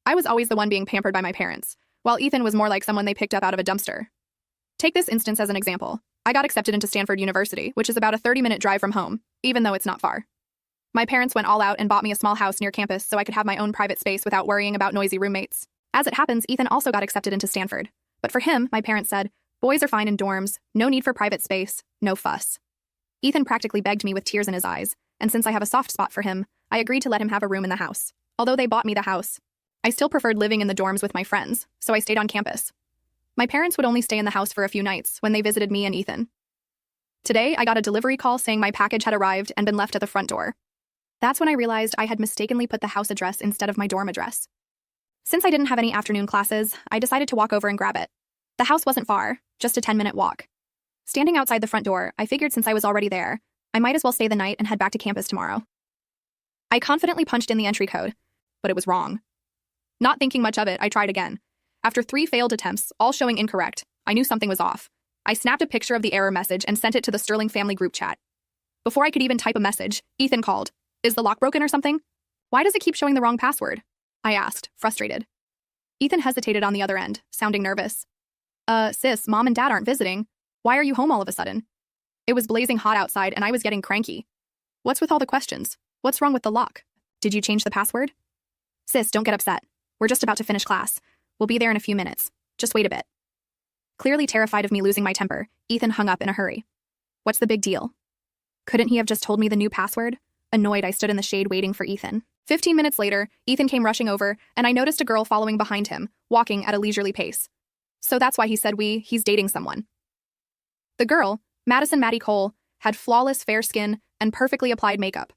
I was always the one being pampered by my parents, while Ethan was more like someone they picked up out of a dumpster. Take this instance as an example. I got accepted into Stanford University, which is about a 30-minute drive from home, even though it's not far. My parents went all out and bought me a small house near campus so I could have my own private space without worrying about noisy roommates. As it happens, Ethan also got accepted into Stanford. But for him, my parents said, boys are fine in dorms, no need for private space, no fuss. Ethan practically begged me with tears in his eyes, and since I have a soft spot for him, I agreed to let him have a room in the house. Although they bought me the house, I still preferred living in the dorms with my friends, so I stayed on campus. My parents would only stay in the house for a few nights when they visited me and Ethan. Today, I got a delivery call saying my package had arrived and been left at the front door. That's when I realized I had mistakenly put the house address instead of my dorm address. Since I didn't have any afternoon classes, I decided to walk over and grab it. The house wasn't far, just a 10-minute walk. Standing outside the front door, I figured since I was already there, I might as well stay the night and head back to campus tomorrow. I confidently punched in the entry code, but it was wrong. Not thinking much of it, I tried again. After 3 failed attempts, all showing incorrect, I knew something was off. I snapped a picture of the error message and sent it to the Sterling family group chat. Before I could even type a message, Ethan called. Is the lock broken or something? Why does it keep showing the wrong password? I asked, frustrated. Ethan hesitated on the other end, sounding nervous. Sis, mom and dad aren't visiting. Why are you home all of a sudden? It was blazing hot outside and I was getting cranky. What's with all the questions? What's wrong with the lock? Did you change the password? Sis, don't get upset. We're just about to finish class. We'll be there in a few minutes. Just wait a bit. Clearly terrified of me losing my temper, Ethan hung up in a hurry. What's the big deal? Couldn't he have just told me the new password? Annoyed, I stood in the shade waiting for Ethan. 15 minutes later, Ethan came rushing over, and I noticed a girl following behind him, walking at a leisurely pace. So that's why he said he's dating someone. The girl, Madison Maddie Cole, had flawless fair skin and perfectly applied makeup.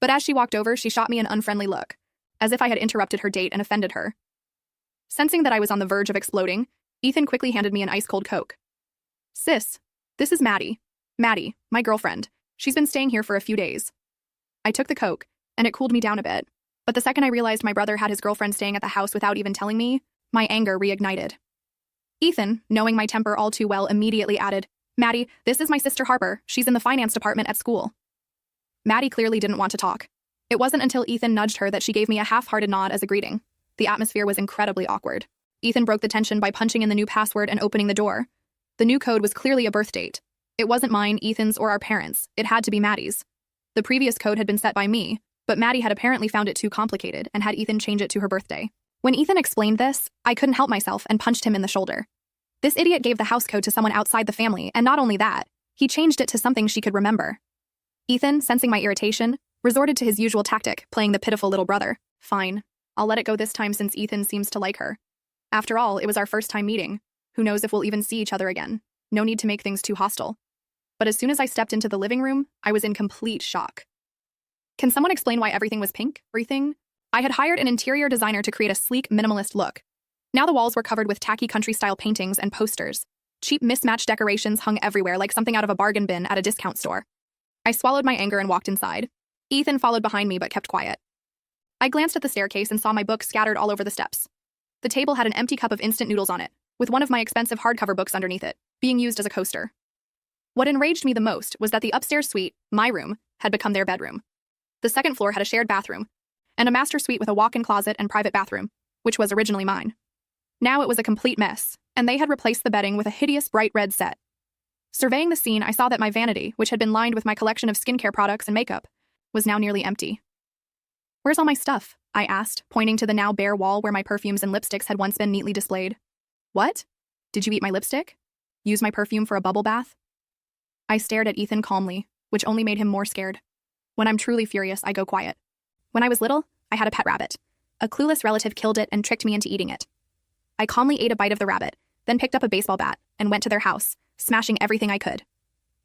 But as she walked over, she shot me an unfriendly look, as if I had interrupted her date and offended her. Sensing that I was on the verge of exploding, Ethan quickly handed me an ice-cold Coke. Sis, this is Maddie. Maddie, my girlfriend. She's been staying here for a few days. I took the Coke, and it cooled me down a bit. But the second I realized my brother had his girlfriend staying at the house without even telling me, my anger reignited. Ethan, knowing my temper all too well, immediately added, Maddie, this is my sister Harper. She's in the finance department at school. Maddie clearly didn't want to talk. It wasn't until Ethan nudged her that she gave me a half-hearted nod as a greeting. The atmosphere was incredibly awkward. Ethan broke the tension by punching in the new password and opening the door. The new code was clearly a birth date. It wasn't mine, Ethan's, or our parents'. It had to be Maddie's. The previous code had been set by me, but Maddie had apparently found it too complicated and had Ethan change it to her birthday. When Ethan explained this, I couldn't help myself and punched him in the shoulder. This idiot gave the house code to someone outside the family, and not only that, he changed it to something she could remember. Ethan, sensing my irritation, resorted to his usual tactic, playing the pitiful little brother. Fine. I'll let it go this time since Ethan seems to like her. After all, it was our first time meeting. Who knows if we'll even see each other again. No need to make things too hostile. But as soon as I stepped into the living room, I was in complete shock. Can someone explain why everything was pink? Everything? I had hired an interior designer to create a sleek, minimalist look. Now the walls were covered with tacky country-style paintings and posters. Cheap, mismatched decorations hung everywhere like something out of a bargain bin at a discount store. I swallowed my anger and walked inside. Ethan followed behind me but kept quiet. I glanced at the staircase and saw my books scattered all over the steps. The table had an empty cup of instant noodles on it, with one of my expensive hardcover books underneath it, being used as a coaster. What enraged me the most was that the upstairs suite, my room, had become their bedroom. The second floor had a shared bathroom, and a master suite with a walk-in closet and private bathroom, which was originally mine. Now it was a complete mess, and they had replaced the bedding with a hideous bright red set. Surveying the scene, I saw that my vanity, which had been lined with my collection of skincare products and makeup, was now nearly empty. Where's all my stuff? I asked, pointing to the now bare wall where my perfumes and lipsticks had once been neatly displayed. What? Did you eat my lipstick? Use my perfume for a bubble bath? I stared at Ethan calmly, which only made him more scared. When I'm truly furious, I go quiet. When I was little, I had a pet rabbit. A clueless relative killed it and tricked me into eating it. I calmly ate a bite of the rabbit, then picked up a baseball bat and went to their house, smashing everything I could.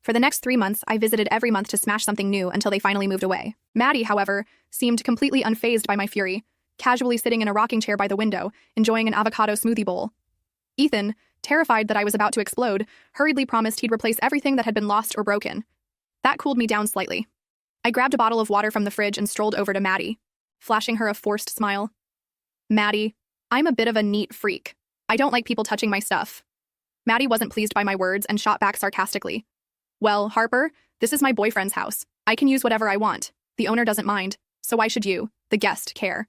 For the next 3 months, I visited every month to smash something new until they finally moved away. Maddie, however, seemed completely unfazed by my fury, casually sitting in a rocking chair by the window, enjoying an avocado smoothie bowl. Ethan, terrified that I was about to explode, hurriedly promised he'd replace everything that had been lost or broken. That cooled me down slightly. I grabbed a bottle of water from the fridge and strolled over to Maddie, flashing her a forced smile. Maddie, I'm a bit of a neat freak. I don't like people touching my stuff. Maddie wasn't pleased by my words and shot back sarcastically. Well, Harper, this is my boyfriend's house. I can use whatever I want. The owner doesn't mind, so why should you, the guest, care?